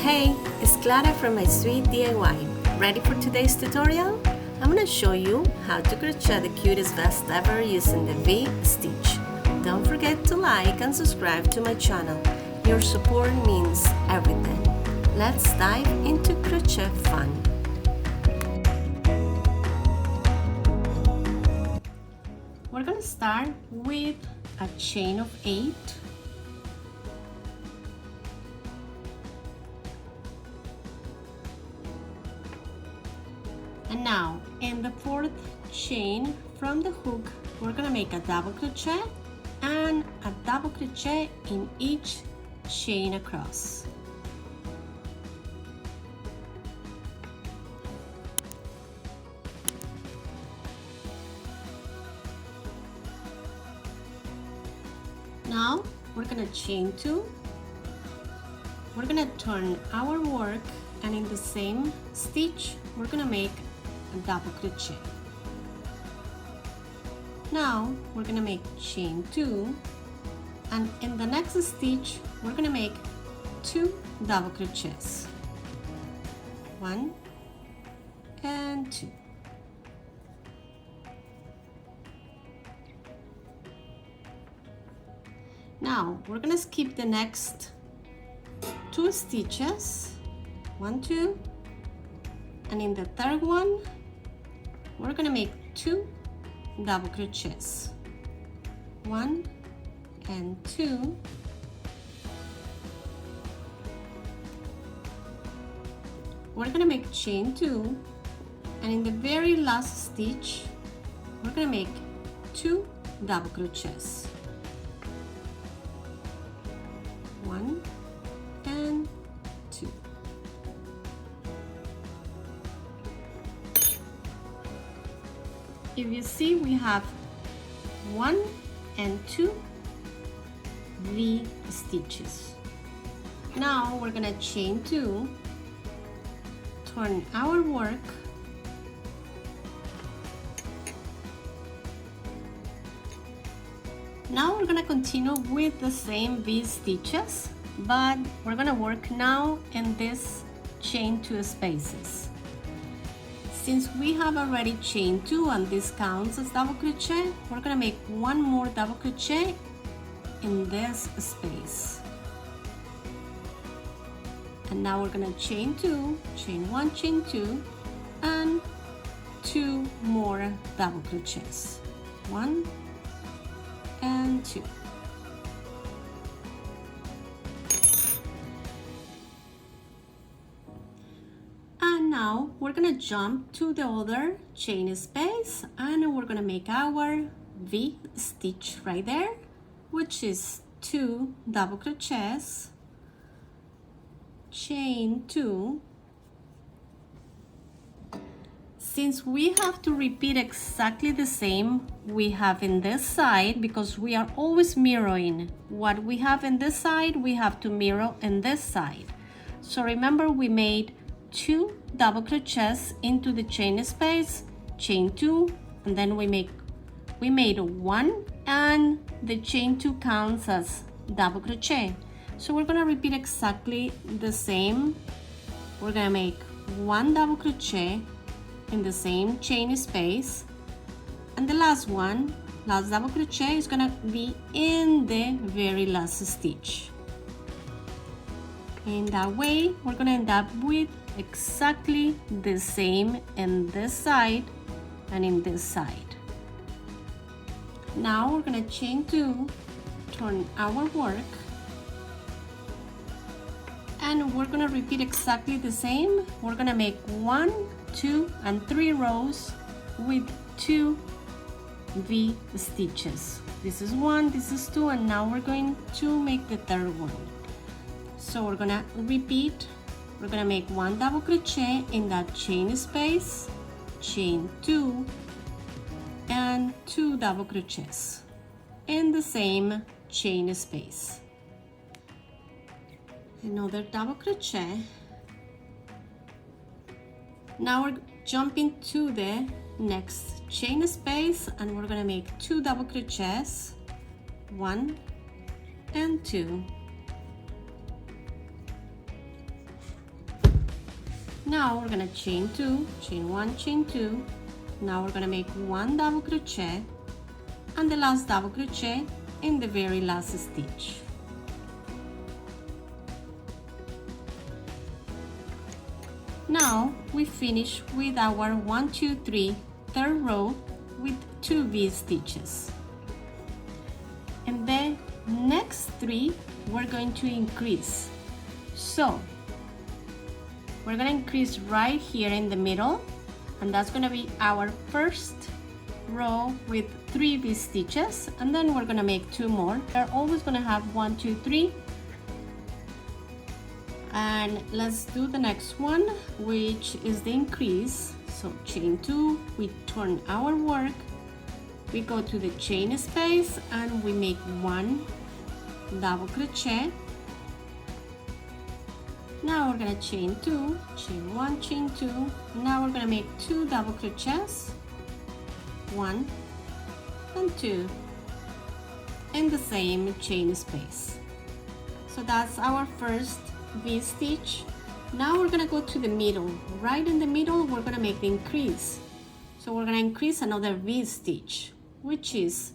Hey, it's Clara from My Sweet DIY. Ready for today's tutorial? I'm gonna show you how to crochet the cutest vest ever using the V-stitch. Don't forget to like and subscribe to my channel. Your support means everything. Let's dive into crochet fun. We're gonna start with a chain of 8. And now in the 4th chain from the hook, we're gonna make a double crochet and a double crochet in each chain across. Now we're gonna chain 2. We're gonna turn our work, and in the same stitch we're gonna make a double crochet. Now we're gonna make chain 2, and in the next stitch we're gonna make 2 double crochets, 1 and 2. Now we're gonna skip the next 2 stitches, 1, 2, and in the 3rd one we're gonna make 2 double crochets, 1 and 2, we're gonna make chain 2, and in the very last stitch we're gonna make 2 double crochets, 1 and 2. If you see, we have 1 and 2 V stitches. Now we're gonna chain 2, turn our work, now we're gonna continue with the same V stitches, but we're gonna work now in this chain 2 spaces. Since we have already chained 2 and this counts as double crochet, we're gonna make 1 more double crochet in this space. And now we're gonna chain 2, chain 1, chain 2, and 2 more double crochets, 1 and 2. Now we're gonna jump to the other chain space, and we're gonna make our V stitch right there, which is 2 double crochets, chain 2. Since we have to repeat exactly the same we have in this side, because we are always mirroring what we have in this side, we have to mirror in this side. So remember, we made 2 double crochets into the chain space, chain 2, and then we made 1, and the chain 2 counts as double crochet. So we're gonna repeat exactly the same. We're gonna make 1 double crochet in the same chain space, and the last double crochet is gonna be in the very last stitch. In that way, we're gonna end up with exactly the same in this side and in this side. Now we're gonna chain 2, turn our work, and we're gonna repeat exactly the same. We're gonna make 1, 2, and 3 rows with 2 V stitches. This is 1, this is 2, and now we're going to make the 3rd one. So we're gonna repeat. We're gonna make 1 double crochet in that chain space, chain 2, and 2 double crochets in the same chain space. Another double crochet. Now we're jumping to the next chain space, and we're gonna make 2 double crochets, 1 and 2. Now we're gonna chain 2, chain 1, chain 2. Now we're gonna make 1 double crochet and the last double crochet in the very last stitch. Now we finish with our 1, 2, 3 third row with 2 V stitches. And the next 3 we're going to increase. So we're going to increase right here in the middle, and that's going to be our first row with 3 V stitches, and then we're going to make 2 more. We're always going to have 1, 2, 3. And let's do the next one, which is the increase. So chain 2, we turn our work, we go to the chain space and we make 1 double crochet. Now we're gonna chain 2, chain 1, chain 2. Now we're gonna make 2 double crochets, 1 and 2 in the same chain space. So that's our first V stitch. Now we're gonna go to the middle. Right in the middle we're gonna make the increase. So we're gonna increase another V stitch, which is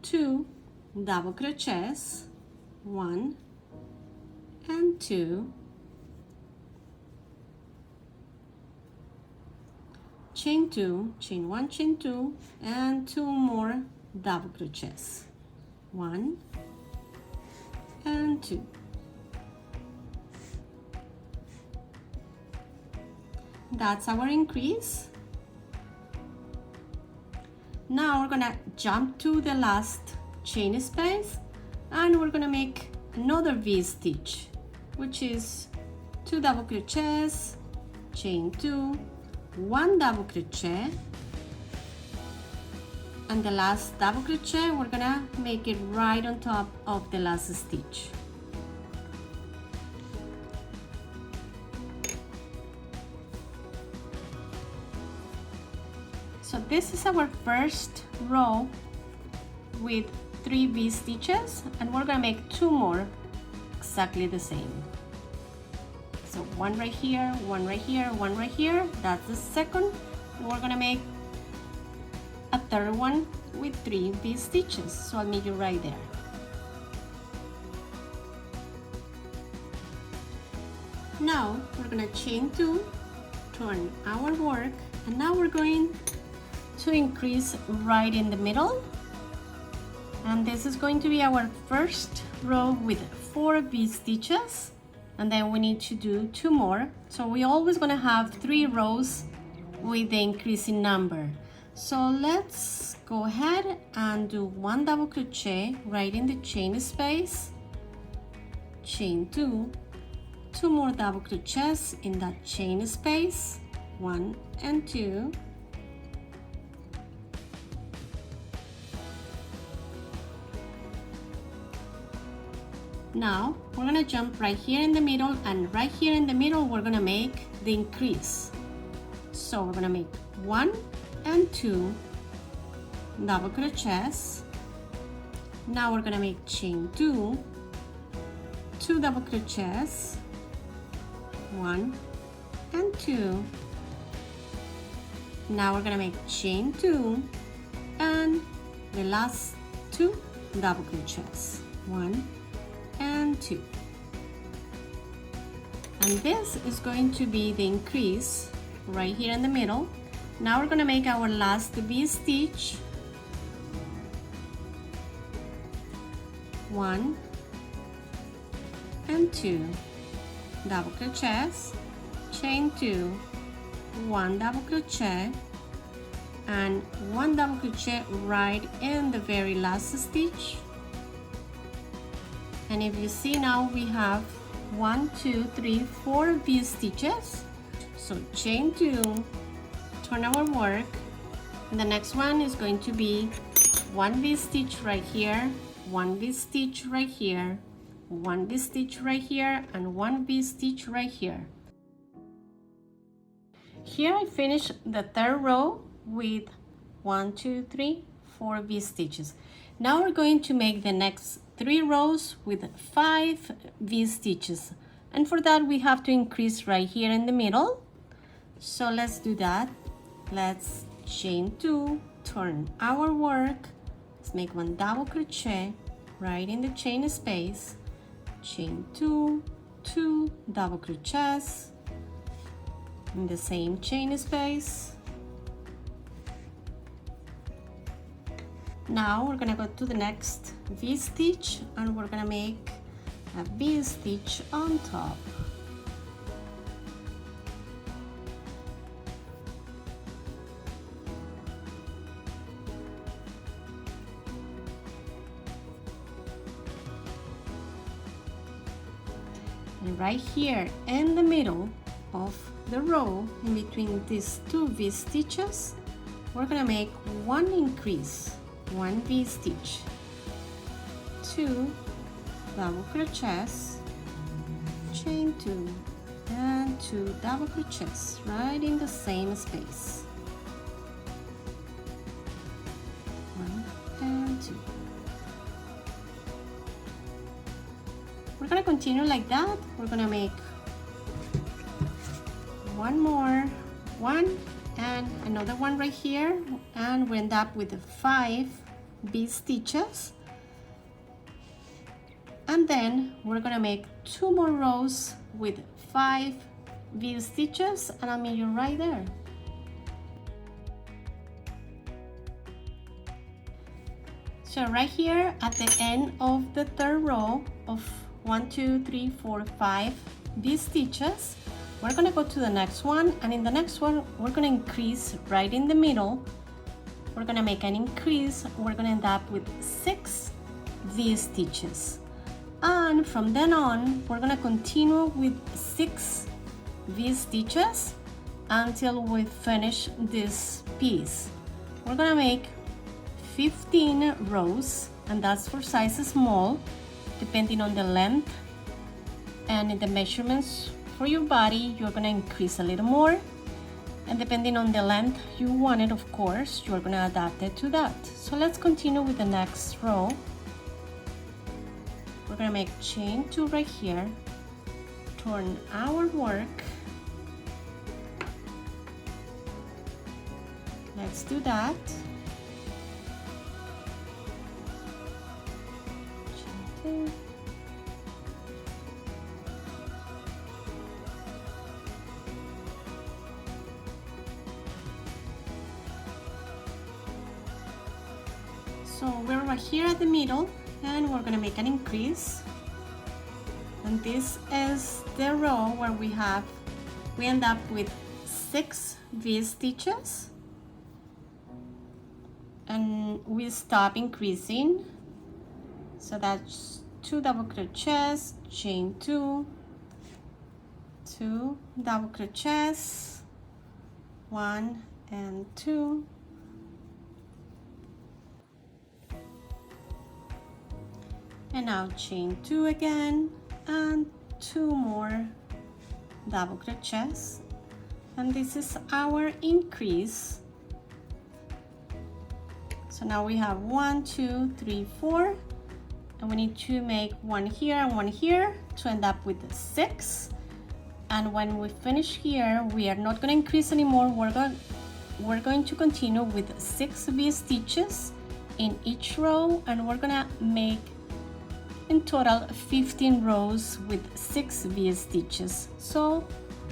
2 double crochets, 1 and 2, chain 2, chain 1, chain 2, and 2 more double crochets, 1 and 2. That's our increase. Now we're gonna jump to the last chain space and we're gonna make another V stitch, which is 2 double crochets, chain 2, 1 double crochet, and the last double crochet we're gonna make it right on top of the last stitch. So this is our first row with 3 V stitches, and we're gonna make 2 more exactly the same. So 1 right here, 1 right here, 1 right here. That's the second. And we're gonna make a third one with 3 V stitches. So I'll meet you right there. Now we're gonna chain 2, turn our work, and now we're going to increase right in the middle, and this is going to be our first row with 4 V stitches, and then we need to do 2 more. So we always gonna have 3 rows with the increasing number. So let's go ahead and do 1 double crochet right in the chain space, chain 2, 2 more double crochets in that chain space, 1 and 2. Now we're gonna jump right here in the middle, and right here in the middle we're gonna make the increase. So we're gonna make 1 and 2 double crochets. Now we're gonna make chain 2, 2 double crochets, 1 and 2. Now we're gonna make chain 2 and the last 2 double crochets, 1 and 2. And this is going to be the increase right here in the middle. Now we're going to make our last V stitch, 1 and 2 double crochets, chain 2, 1 double crochet, and 1 double crochet right in the very last stitch. And if you see, now we have 1, 2, 3, 4 V stitches. So chain 2, turn our work, and the next one is going to be 1 V stitch right here, 1 V stitch right here, 1 V stitch right here, and 1 V stitch right here. Here I finished the third row with 1, 2, 3, 4 V stitches. Now we're going to make the next 3 rows with 5 V stitches, and for that we have to increase right here in the middle. So let's do that. Let's chain 2, turn our work. Let's make 1 double crochet right in the chain space, chain 2, 2 double crochets in the same chain space. Now we're gonna go to the next V-stitch and we're gonna make a V-stitch on top. And right here in the middle of the row, in between these 2 V-stitches, we're gonna make 1 increase, 1 V-stitch, 2 double crochets, chain 2, and 2 double crochets right in the same space. 1 and 2. We're gonna continue like that. We're gonna make 1 more, 1 and another 1 right here, and we end up with 5 V-stitches. And then we're gonna make 2 more rows with 5 V-stitches, and I'll meet you right there. So right here at the end of the 3rd row of 1, 2, 3, 4, 5 V-stitches, we're gonna go to the next one, and in the next one we're gonna increase right in the middle. We're gonna make an increase. We're gonna end up with 6 V-stitches, and from then on we're gonna continue with 6 V-stitches until we finish this piece. We're gonna make 15 rows, and that's for size small, depending on the length and the measurements for your body. You're gonna increase a little more, and depending on the length you want it, of course, you're gonna adapt it to that. So let's continue with the next row. We're gonna make chain 2 right here, turn our work. Let's do that. Chain 2. So we're right here at the middle, and we're gonna make an increase, and this is the row where we end up with 6 V-stitches, and we stop increasing. So that's 2 double crochets, chain 2, 2 double crochets, 1 and 2, and now chain 2 again, and 2 more double crochets, and this is our increase. So now we have 1, 2, 3, 4, and we need to make 1 here and 1 here to end up with 6. And when we finish here, we are not going to increase anymore. We're going to continue with 6 V-stitches in each row, and we're gonna make in total 15 rows with 6 V-stitches. So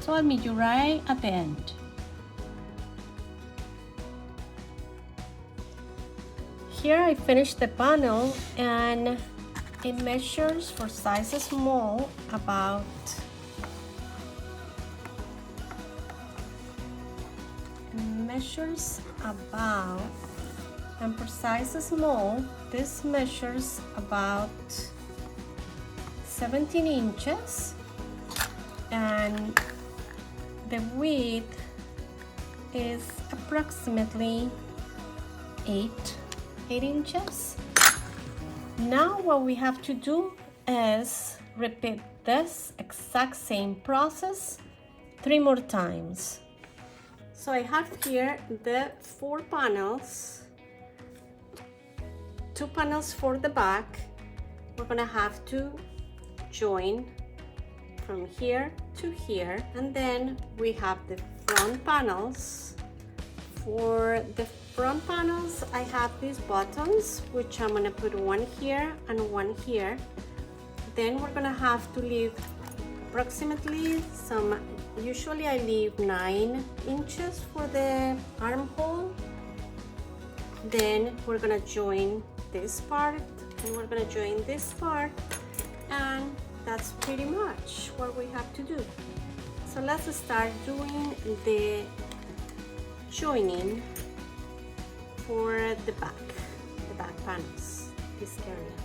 I'll meet you right at the end. Here I finished the panel, and it measures for size small about and for size small, this measures about 17 inches, and the width is approximately 8 inches. Now what we have to do is repeat this exact same process 3 more times. So I have here the 4 panels, 2 panels for the back. We're gonna have to join from here to here, and then we have the front panels. For the front panels, I have these buttons, which I'm gonna put one here and one here. Then we're gonna have to leave approximately usually I leave 9 inches for the armhole. Then we're gonna join this part, and we're gonna join this part, and that's pretty much what we have to do. So let's start doing the joining for the back panels, this area.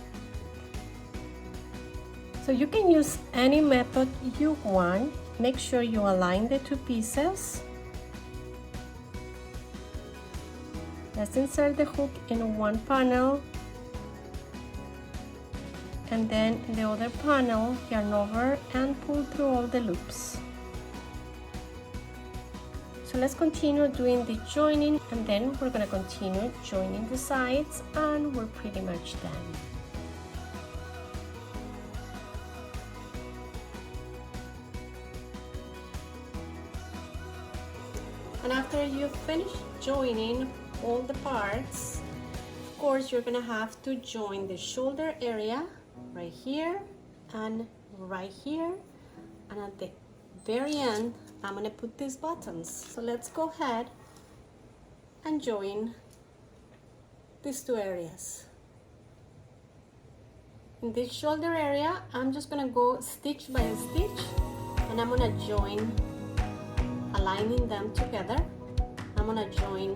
So you can use any method you want. Make sure you align the two pieces. Let's insert the hook in one panel, and then in the other panel, yarn over and pull through all the loops. So let's continue doing the joining, and then we're going to continue joining the sides, and we're pretty much done. And after you finish joining all the parts, of course you're going to have to join the shoulder area right here and right here, and at the very end I'm going to put these buttons. So let's go ahead and join these two areas. In this shoulder area, I'm just going to go stitch by stitch, and I'm going to join, aligning them together. I'm going to join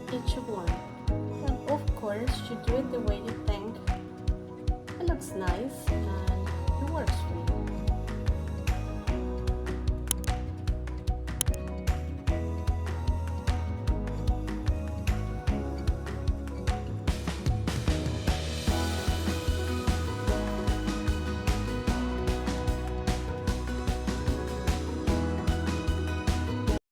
each one. And of course, you do it the way you think it looks nice and it works